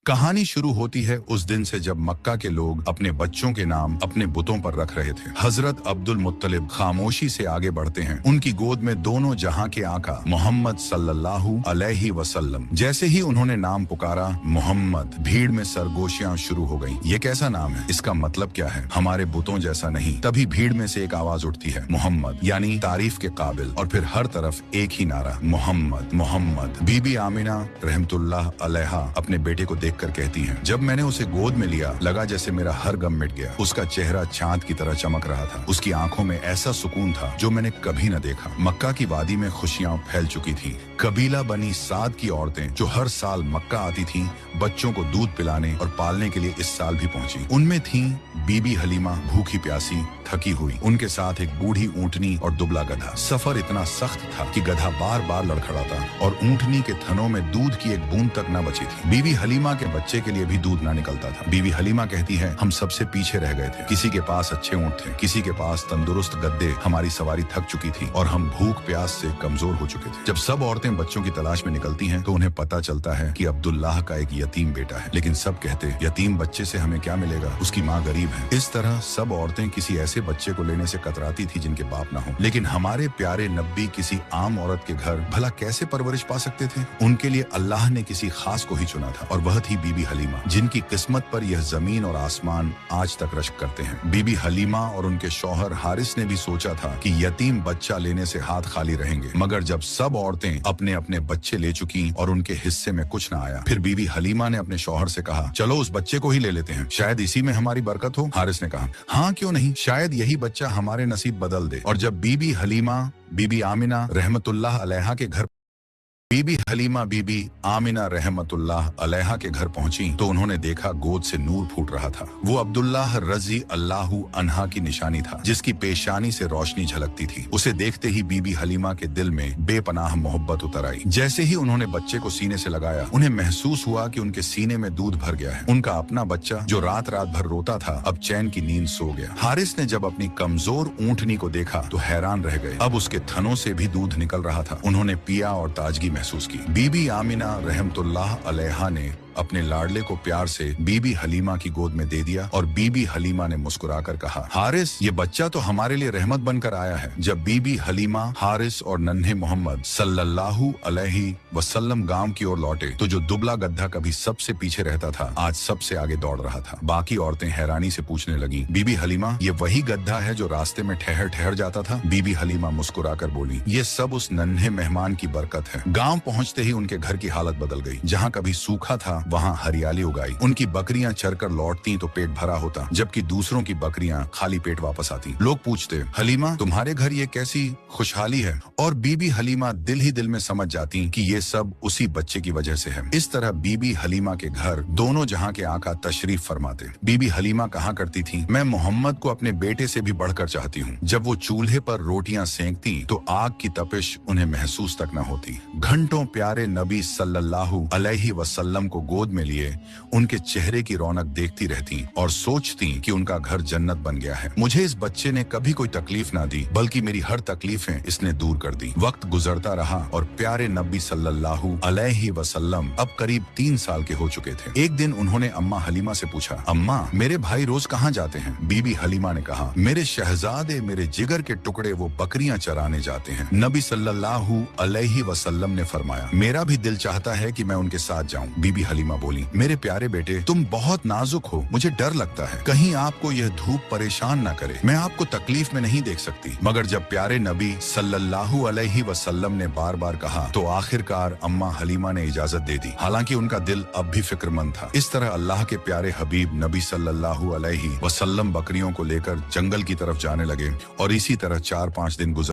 कहानी शुरू होती है उस दिन से जब मक्का के लोग अपने बच्चों के नाम अपने बुतों पर रख रहे थे। हजरत अब्दुल मुत्तलिब खामोशी से आगे बढ़ते हैं। उनकी गोद में दोनों जहां के आका मोहम्मद सल्लल्लाहु अलैहि वसल्लम। जैसे ही उन्होंने नाम पुकारा मोहम्मद, भीड़ में सरगोशियां शुरू हो गईं। ये कैसा नाम है? इसका मतलब क्या है? हमारे बुतों जैसा नहीं। तभी भीड़ में से एक आवाज उठती है, मोहम्मद, यानी तारीफ के काबिल। और फिर हर तरफ एक ही नारा, मोहम्मद मोहम्मद। बीबी आमिना रहमतुल्लाह अलैहा अपने बेटे को कर कहती हैं, जब मैंने उसे गोद में लिया लगा जैसे मेरा हर गम मिट गया। उसका चेहरा चांद की तरह चमक रहा था। उसकी आंखों में ऐसा सुकून था जो मैंने कभी न देखा। मक्का की वादी में खुशियां फैल चुकी थीं। कबीला बनी साद की औरतें जो हर साल मक्का आती थीं, बच्चों को दूध पिलाने और पालने के लिए इस साल भी पहुंची। उनमें थीं बीबी हलीमा, भूखी प्यासी, थकी हुई। उनके साथ एक बूढ़ी ऊंटनी और दुबला गधा। सफर इतना सख्त था कि गधा बार बार लड़खड़ाता और ऊंटनी के थनों में दूध की एक बूंद तक न बची थी। बीबी हलीमा के बच्चे के लिए भी दूध ना निकलता था। बीबी हलीमा कहती है, हम सबसे पीछे रह गए थे। किसी के पास अच्छे ऊंट थे, किसी के पास तंदुरुस्त गद्दे। हमारी सवारी थक चुकी थी और हम भूख प्यास से कमजोर हो चुके थे। जब सब औरतें बच्चों की तलाश में निकलती हैं तो उन्हें पता चलता है कि अब्दुल्लाह का एक यतीम बेटा है। लेकिन सब कहते, यतीम बच्चे से हमें क्या मिलेगा, उसकी माँ गरीब है। इस तरह सब औरतें किसी ऐसे बच्चे को लेने से कतराती थी जिनके बाप ना हो। लेकिन हमारे प्यारे नब्बी किसी आम औरत के घर भला कैसे परवरिश पा सकते थे? उनके लिए अल्लाह ने किसी खास को ही चुना था और वह थी बीबी हलीमा, जिनकी किस्मत पर यह जमीन और आसमान आज तक रश्क करते हैं। बीबी हलीमा और उनके शौहर हारिस ने भी सोचा था कि यतीम बच्चा लेने से हाथ खाली रहेंगे। मगर जब सब औरतें अपने अपने बच्चे ले चुकी और उनके हिस्से में कुछ न आया, फिर बीबी हलीमा ने अपने शौहर से कहा, चलो उस बच्चे को ही ले लेते हैं, शायद इसी में हमारी बरकत हो। हारिस ने कहा, हाँ क्यों नहीं, शायद यही बच्चा हमारे नसीब बदल दे। और जब बीबी हलीमा बीबी आमिना रहमतुल्लाह अलैहा के घर बीबी आमिना रहमतुल्लाह अलैहा के घर पहुंची तो उन्होंने देखा गोद से नूर फूट रहा था। वो अब्दुल्लाह रजी अल्लाहु अन्हा की निशानी था, जिसकी पेशानी से रोशनी झलकती थी। उसे देखते ही बीबी हलीमा के दिल में बेपनाह मोहब्बत उतर आई। जैसे ही उन्होंने बच्चे को सीने से लगाया, उन्हें महसूस हुआ कि उनके सीने में दूध भर गया है। उनका अपना बच्चा जो रात रात भर रोता था, अब चैन की नींद सो गया। हारिस ने जब अपनी कमजोर ऊंटनी को देखा तो हैरान रह गए। अब उसके थनों से भी दूध निकल रहा था। उन्होंने पिया और ताजगी महसूस की। बीबी आमिना रहमतुल्लाह अलैहा ने अपने लाडले को प्यार से बीबी हलीमा की गोद में दे दिया और बीबी हलीमा ने मुस्कुराकर कहा, हारिस, ये बच्चा तो हमारे लिए रहमत बनकर आया है। जब बीबी हलीमा, हारिस और नन्हे मोहम्मद सल्लल्लाहु अलैहि वसल्लम गांव की ओर लौटे तो जो दुबला गधा कभी सबसे पीछे रहता था, आज सबसे आगे दौड़ रहा था। बाकी औरतें हैरानी से पूछने लगी, बीबी हलीमा, ये वही गधा है जो रास्ते में ठहर ठहर जाता था? बीबी हलीमा मुस्कुराकर बोली, ये सब उस नन्हे मेहमान की बरकत है। गाँव पहुँचते ही उनके घर की हालत बदल गई। जहाँ कभी सूखा था वहाँ हरियाली उगाई। उनकी बकरियां चरकर लौटती तो पेट भरा होता, जबकि दूसरों की बकरियां खाली पेट वापस आती। लोग पूछते, हलीमा, तुम्हारे घर ये कैसी खुशहाली है? और बीबी हलीमा दिल ही दिल में समझ जाती कि ये सब उसी बच्चे की वजह से है। इस तरह बीबी हलीमा के घर दोनों जहां के आका तशरीफ फरमाते। बीबी हलीमा कहा करती थी, मैं मोहम्मद को अपने बेटे से भी बढ़कर चाहती हूँ। जब वो चूल्हे पर रोटियां सेंकती तो आग की तपिश उन्हें महसूस तक न होती। घंटों प्यारे नबी सल्लल्लाहु अलैहि वसल्लम को गोद में लिए उनके चेहरे की रौनक देखती रहती और सोचती कि उनका घर जन्नत बन गया है। मुझे इस बच्चे ने कभी कोई तकलीफ ना दी, बल्कि मेरी हर तकलीफें इसने दूर कर दी। वक्त गुजरता रहा और प्यारे नबी सल्लल्लाहु अलैहि वसल्लम अब करीब 3 साल के हो चुके थे। एक दिन उन्होंने अम्मा हलीमा से पूछा, अम्मा, मेरे भाई रोज कहाँ जाते हैं? बीबी हलीमा ने कहा, मेरे शहजादे, मेरे जिगर के टुकड़े, वो बकरियां चराने जाते हैं। नबी सल्लल्लाहु अलैहि वसल्लम ने फरमाया, मेरा भी दिल चाहता है कि मैं उनके साथ जाऊं। बीबी हलीमा बोली, मेरे प्यारे बेटे, तुम बहुत नाजुक हो, मुझे डर लगता है कहीं आपको यह धूप परेशान ना करे। मैं आपको तकलीफ में नहीं देख सकती। मगर जब प्यारे नबी सल्लल्लाहु अलैहि वसल्लम ने बार बार कहा तो आखिरकार अम्मा हलीमा ने इजाजत दे दी। हालांकि उनका दिल अब भी फिक्रमंद था। इस तरह अल्लाह के प्यारे हबीब नबी सल्लल्लाहु अलैहि वसल्लम बकरियों को लेकर जंगल की तरफ जाने लगे और इसी तरह 4-5 दिन गुजर।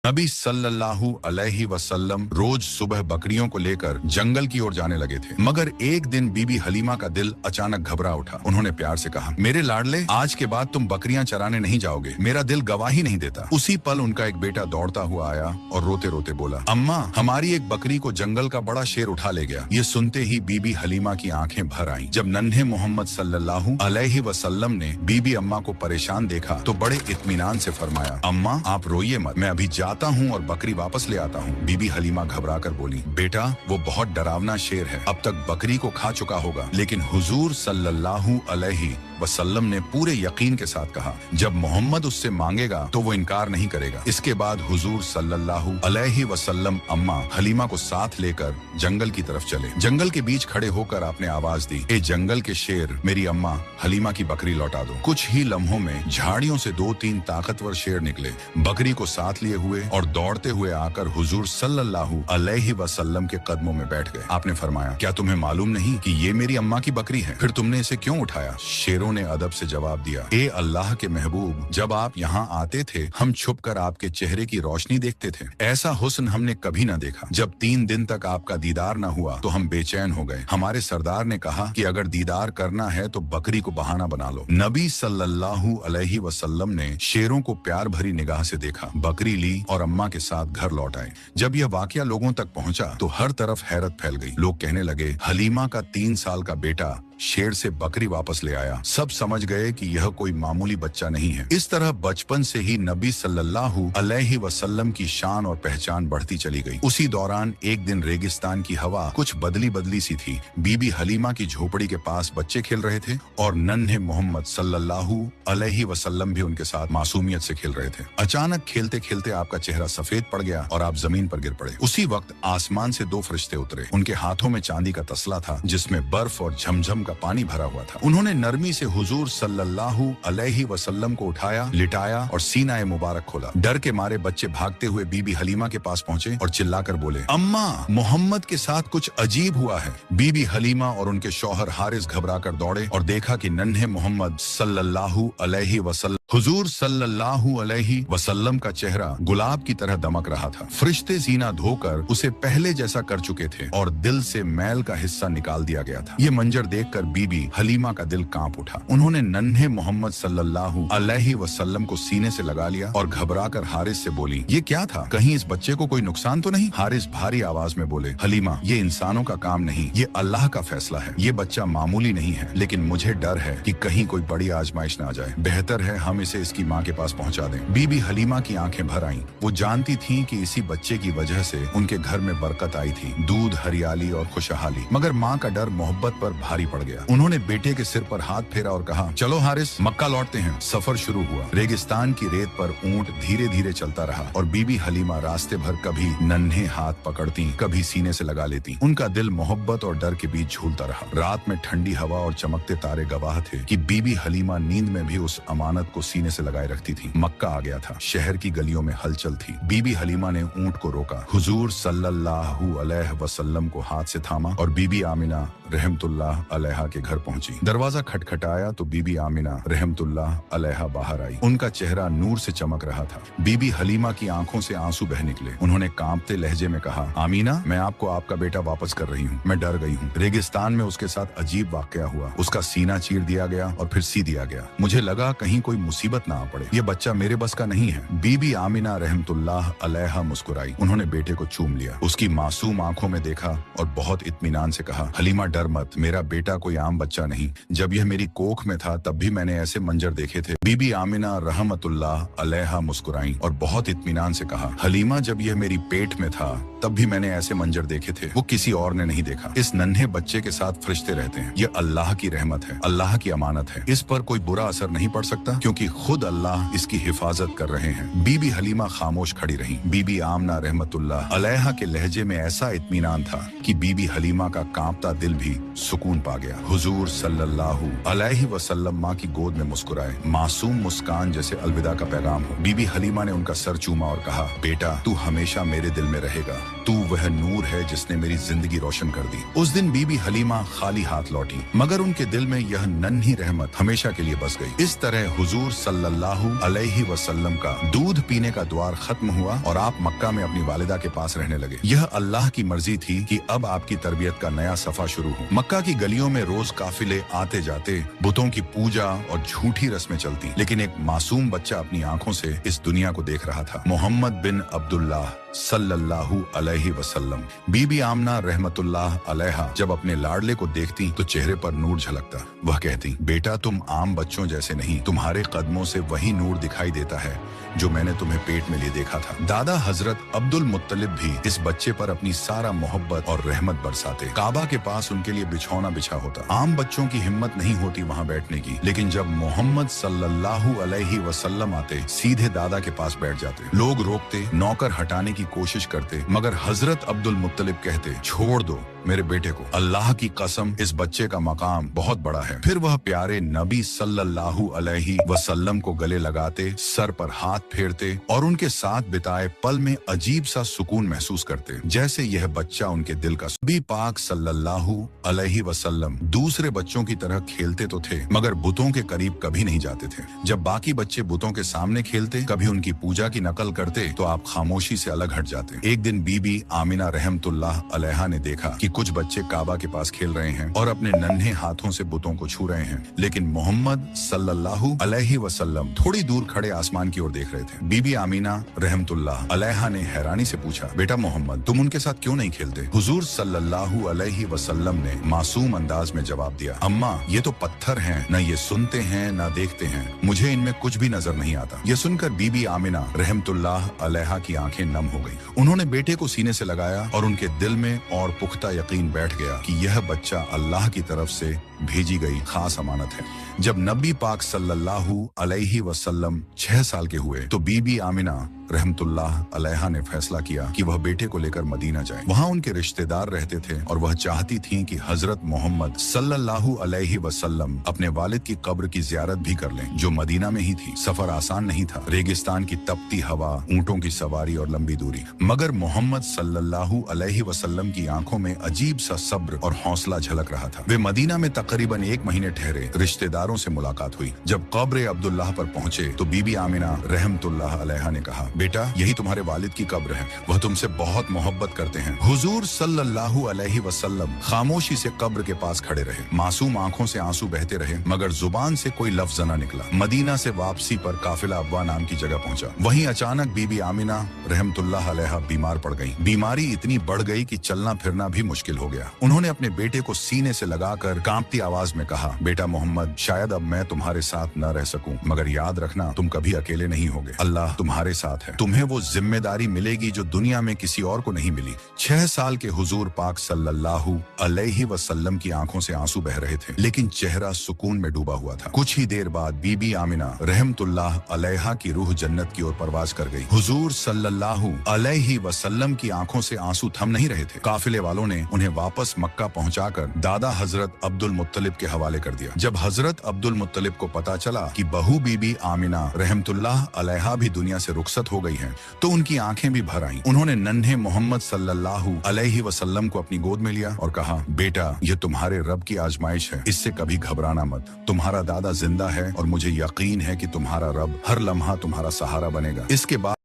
नबी सल्लल्लाहु अलैहि वसल्लम रोज सुबह बकरियों को लेकर जंगल की ओर जाने लगे थे। मगर एक दिन बीबी हलीमा का दिल अचानक घबरा उठा। उन्होंने प्यार से कहा, मेरे लाडले, आज के बाद तुम बकरियां चराने नहीं जाओगे। मेरा दिल गवाही नहीं देता। उसी पल उनका एक बेटा दौड़ता हुआ आया और रोते रोते बोला, अम्मा, हमारी एक बकरी को जंगल का बड़ा शेर उठा ले गया। ये सुनते ही बीबी हलीमा की आंखें भर आईं। जब नन्हे मोहम्मद सल्लल्लाहु अलैहि वसल्लम ने बीबी अम्मा को परेशान देखा तो बड़े इत्मीनान से फरमाया, अम्मा, आप रोइए मत, मैं अभी जाता जाता हूँ और बकरी वापस ले आता हूँ। बीबी हलीमा घबरा कर बोली, बेटा वो बहुत डरावना शेर है, अब तक बकरी को खा चुका होगा। लेकिन हुजूर सल्लल्लाहु अलैहि वसल्लम ने पूरे यकीन के साथ कहा, जब मोहम्मद उससे मांगेगा तो वो इनकार नहीं करेगा। इसके बाद हुजूर सल्लल्लाहु अलैहि वसल्लम अम्मा हलीमा को साथ लेकर जंगल की तरफ चले। जंगल के बीच खड़े होकर आपने आवाज दी, ए जंगल के शेर, मेरी अम्मा हलीमा की बकरी लौटा दो। कुछ ही लम्हों में झाड़ियों से 2-3 ताकतवर शेर निकले, बकरी को साथ लिए हुए और दौड़ते हुए आकर हुजूर सल्लल्लाहु अलैहि वसल्लम के कदमों में बैठ गए। आपने फरमाया, क्या तुम्हें मालूम नहीं कि ये मेरी अम्मा की बकरी है? फिर तुमने इसे क्यों उठाया? शेरों ने अदब से जवाब दिया, ए अल्लाह के महबूब, जब आप यहाँ आते थे हम छुपकर आपके चेहरे की रोशनी देखते थे। ऐसा हुस्न हमने कभी न देखा। जब 3 दिन तक आपका दीदार न हुआ तो हम बेचैन हो गए। हमारे सरदार ने कहा कि अगर दीदार करना है तो बकरी को बहाना बना लो। नबी सल्लल्लाहु अलैहि वसल्लम ने शेरों को प्यार भरी निगाह से देखा, बकरी ली और अम्मा के साथ घर लौट आए। जब यह वाकया लोगों तक पहुंचा तो हर तरफ हैरत फैल गई। लोग कहने लगे, हलीमा का 3 साल का बेटा शेर से बकरी वापस ले आया। सब समझ गए कि यह कोई मामूली बच्चा नहीं है। इस तरह बचपन से ही नबी सल्लल्लाहु अलैहि वसल्लम की शान और पहचान बढ़ती चली गई। उसी दौरान एक दिन रेगिस्तान की हवा कुछ बदली बदली सी थी। बीबी हलीमा की झोपड़ी के पास बच्चे खेल रहे थे और नन्हे मोहम्मद सल्लल्लाहु अलैहि वसल्लम भी उनके साथ मासूमियत से खेल रहे थे। अचानक खेलते खेलते आपका चेहरा सफेद पड़ गया और आप जमीन पर गिर पड़े। उसी वक्त आसमान से 2 फरिश्ते उतरे। उनके हाथों में चांदी का तसला था जिसमें बर्फ और झमझम पानी भरा हुआ था। उन्होंने नरमी से हुजूर सल्लल्लाहु अलैहि वसल्लम को उठाया, लिटाया और सीना मुबारक खोला। डर के मारे बच्चे भागते हुए बीबी हलीमा के पास पहुंचे और चिल्लाकर बोले, अम्मा, मोहम्मद के साथ कुछ अजीब हुआ है। बीबी हलीमा और उनके शौहर हारिस घबराकर दौड़े और देखा कि नन्हे मोहम्मद सल्लल्लाहु अलैहि वसल्लम हुजूर सल्लल्लाहु अलैहि वसल्लम का चेहरा गुलाब की तरह दमक रहा था। फरिश्ते सीना धोकर उसे पहले जैसा कर चुके थे और दिल से मैल का हिस्सा निकाल दिया गया था। ये मंजर देखकर बीबी हलीमा का दिल कांप उठा। उन्होंने नन्हे मोहम्मद सल्लल्लाहु अलैहि वसल्लम को सीने से लगा लिया और घबराकर हारिस से बोली, ये क्या था? कहीं इस बच्चे को कोई नुकसान तो नहीं? हारिस भारी आवाज में बोले, हलीमा, ये इंसानों का काम नहीं, ये अल्लाह का फैसला है। ये बच्चा मामूली नहीं है, लेकिन मुझे डर है कि कहीं कोई बड़ी आजमाइश न आ जाए। बेहतर है हम इसे इसकी माँ के पास पहुंचा दें। बीबी हलीमा की आंखें भर आईं। वो जानती थीं कि इसी बच्चे की वजह से उनके घर में बरकत आई थी, दूध, हरियाली और खुशहाली। मगर माँ का डर मोहब्बत पर भारी पड़ गया। उन्होंने बेटे के सिर पर हाथ फेरा और कहा, चलो हारिस, मक्का लौटते हैं। सफर शुरू हुआ। रेगिस्तान की रेत पर ऊंट धीरे धीरे चलता रहा और बीबी हलीमा रास्ते भर कभी नन्हे हाथ पकड़ती, कभी सीने से लगा लेती। उनका दिल मोहब्बत और डर के बीच झूलता रहा। रात में ठंडी हवा और चमकते तारे गवाह थे कि बीबी हलीमा नींद में भी उस अमानत को सीने से लगाए रखती थी। मक्का आ गया था। शहर की गलियों में हलचल थी। बीबी हलीमा ने ऊंट को रोका, हुजूर सल्लल्लाहु अलैहि वसल्लम को हाथ से थामा और बीबी आमिना रहमतुल्लाह अलैहा के घर पहुंची। दरवाजा खटखटाया तो बीबी आमिना रहमतुल्लाह अलैहा बाहर आई। उनका चेहरा नूर से चमक रहा था। बीबी हलीमा की आंखों से आंसू बह निकले। उन्होंने कांपते लहजे में कहा, आमीना, मैं आपको आपका बेटा वापस कर रही हूँ। मैं डर गई हूँ। रेगिस्तान में उसके साथ अजीब वाकया हुआ। उसका सीना चीर दिया गया और फिर सी दिया गया। मुझे लगा कहीं कोई मुसीबत ना आ पड़े। ये बच्चा मेरे बस का नहीं है। बीबी आमिना रहमतुल्लाह अलैहा मुस्कुराई। उन्होंने बेटे को चूम लिया, उसकी मासूम आंखों में देखा और बहुत इत्मीनान से कहा, हलीमा, डर मत, मेरा बेटा कोई आम बच्चा नहीं। जब यह मेरी कोख में था तब भी मैंने ऐसे मंजर देखे थे। बीबी आमिना रहमतुल्लाह अलैहा मुस्कुराई और बहुत इत्मीनान से कहा, हलीमा, जब यह मेरी पेट में था तब भी मैंने ऐसे मंजर देखे थे, वो किसी और ने नहीं देखा। इस नन्हे बच्चे के साथ फरिश्ते रहते हैं। ये अल्लाह की रहमत है, अल्लाह की अमानत है। इस पर कोई बुरा असर नहीं पड़ सकता क्योंकि खुद अल्लाह इसकी हिफाजत कर रहे हैं। बीबी हलीमा खामोश खड़ी रही। बीबी आमना रहमतुल्लाह अलैहा के लहजे में ऐसा इत्मीनान था कि बीबी हलीमा का कांपता दिल भी सुकून पा गया। हुजूर सल्लल्लाहु अलैहि वसल्लम माँ की गोद में मुस्कुराए, मासूम मुस्कान जैसे अलविदा का पैगाम हो। बीबी हलीमा ने उनका सर चूमा और कहा, बेटा, तू हमेशा मेरे दिल में रहेगा। तू वह नूर है जिसने मेरी जिंदगी रोशन कर दी। उस दिन बीबी हलीमा खाली हाथ लौटी, मगर उनके दिल में यह नन्ही रहमत हमेशा के लिए बस गई। इस तरह हुजूर सल्लल्लाहु अलैहि वसल्लम का दूध पीने का द्वार खत्म हुआ और आप मक्का में अपनी वालिदा के पास रहने लगे। यह अल्लाह की मर्जी थी कि अब आपकी तरबियत का नया सफा शुरू हो। मक्का की गलियों में रोज काफिले आते जाते, बुतों की पूजा और झूठी रस्में चलती, लेकिन एक मासूम बच्चा अपनी आंखों से इस दुनिया को देख रहा था। मोहम्मद बिन अब्दुल्लाह सल्लल्लाहु अलैहि वसल्लम। बीबी आमना रहमतुल्लाह अलैहा जब अपने लाडले को देखती तो चेहरे पर नूर झलकता। वह कहती, बेटा तुम आम बच्चों जैसे नहीं, तुम्हारे कदमों से वही नूर दिखाई देता है जो मैंने तुम्हें पेट में लिए देखा था। दादा हजरत अब्दुल मुत्तलिब भी इस बच्चे पर अपनी सारा मोहब्बत और रहमत बरसाते। काबा के पास उनके लिए बिछौना बिछा होता। आम बच्चों की हिम्मत नहीं होती वहाँ बैठने की, लेकिन जब मोहम्मद सल्लल्लाहु अलैहि वसल्लम आते सीधे दादा के पास बैठ जाते। लोग रोकते, नौकर हटाने की कोशिश करते, मगर हजरत अब्दुल मुत्तलिब कहते, छोड़ दो मेरे बेटे को, अल्लाह की कसम इस बच्चे का मकाम बहुत बड़ा है। फिर वह प्यारे नबी सल्लल्लाहु अलैहि वसल्लम को गले लगाते, सर पर हाथ फेरते और उनके साथ बिताए पल में अजीब सा सुकून महसूस करते, जैसे यह बच्चा उनके दिल का। नबी पाक सल्लल्लाहु अलैहि वसल्लम दूसरे बच्चों की तरह खेलते तो थे, मगर बुतों के करीब कभी नहीं जाते थे। जब बाकी बच्चे बुतों के सामने खेलते, कभी उनकी पूजा की नकल करते, तो आप खामोशी से अलग हट जाते। एक दिन बीबी आमिना रहमतुल्लाह अलैहा ने देखा कि कुछ बच्चे काबा के पास खेल रहे हैं और अपने नन्हे हाथों से बुतों को छू रहे हैं, लेकिन मोहम्मद सल्लल्लाहु अलैहि वसल्लम थोड़ी दूर खड़े आसमान की ओर देख रहे थे। बीबी आमीना रहमतुल्लाह अलैहा ने हैरानी से पूछा, बेटा मोहम्मद तुम उनके साथ क्यों नहीं खेलते? हुजूर सल्लल्लाहु अलैहि वसल्लम ने मासूम अंदाज में जवाब दिया, अम्मा ये तो पत्थर हैं, न ये सुनते हैं न देखते हैं, मुझे इनमें कुछ भी नजर नहीं आता। ये सुनकर बीबी आमिना रहमतुल्लाह अलैहा की आंखें नम हो गई। उन्होंने बेटे को सीने से लगाया और उनके दिल में और पुख्ता यकीन बैठ गया कि यह बच्चा अल्लाह की तरफ से भेजी गई खास अमानत है। जब नबी पाक सल्लल्लाहु अलैहि वसल्लम 6 साल के हुए तो बीबी आमिना रहमतुल्लाह अलैहा ने फैसला किया कि वह बेटे को लेकर मदीना जाए। वहाँ उनके रिश्तेदार रहते थे और वह चाहती थीं कि हजरत मोहम्मद सल्लल्लाहु अलैहि वसल्लम अपने वालिद की कब्र की जियारत भी कर लें, जो मदीना में ही थी। सफर आसान नहीं था, रेगिस्तान की तपती हवा, ऊंटों की सवारी और लंबी दूरी, मगर मोहम्मद सल्लल्लाहु अलैहि वसल्लम की आंखों में अजीब सा सब्र और हौसला झलक रहा था। वे मदीना में तकरीबन 1 महीने ठहरे। रिश्तेदारों से मुलाकात हुई। जब कब्र अब्दुल्लाह पर पहुंचे तो बीबी आमिना रहमतुल्लाह अलैहा ने कहा, बेटा यही तुम्हारे वालिद की कब्र है, वह तुमसे बहुत मोहब्बत करते हैं। हुजूर सल्लल्लाहु अलैहि वसल्लम खामोशी से कब्र के पास खड़े रहे। मासूम आंखों से आंसू बहते रहे, मगर जुबान से कोई लफ्ज न निकला। मदीना से वापसी पर काफिला अब्वा नाम की जगह पहुंचा। वहीं अचानक बीबी आमिना रहमतुल्लाह अलैहा बीमार पड़ गईं। बीमारी इतनी बढ़ गई कि चलना फिरना भी मुश्किल हो गया। उन्होंने अपने बेटे को सीने से लगाकर कांपती आवाज में कहा, बेटा मोहम्मद शायद अब मैं तुम्हारे साथ न रह सकूं, मगर याद रखना तुम कभी अकेले नहीं होगे, अल्लाह तुम्हारे साथ है। तुम्हें वो जिम्मेदारी मिलेगी जो दुनिया में किसी और को नहीं मिली। 6 साल के हुजूर पाक सल्लल्लाहु अलैहि वसल्लम की आंखों से आंसू बह रहे थे, लेकिन चेहरा सुकून में डूबा हुआ था। कुछ ही देर बाद बीबी आमिना रहमतुल्लाह अलैहा की रूह जन्नत की ओर परवाज कर गई। हुजूर सल्लल्लाहु अलैहि वसल्लम की आंखों से आंसू थम नहीं रहे थे। काफिले वालों ने उन्हें वापस मक्का पहुंचाकर दादा हजरत अब्दुल मुत्तलिब के हवाले कर दिया। जब हजरत अब्दुल मुत्तलिब को पता चला कि बहू बीबी आमिना रहमतुल्लाह अलैहा भी दुनिया से रुखसत हो गई हैं, तो उनकी आंखें भी भर आईं। उन्होंने नन्हे मोहम्मद सल्लल्लाहु अलैहि वसल्लम को अपनी गोद में लिया और कहा, बेटा यह तुम्हारे रब की आजमाइश है, इससे कभी घबराना मत। तुम्हारा दादा जिंदा है और मुझे यकीन है कि तुम्हारा रब हर लम्हा तुम्हारा सहारा बनेगा। इसके बाद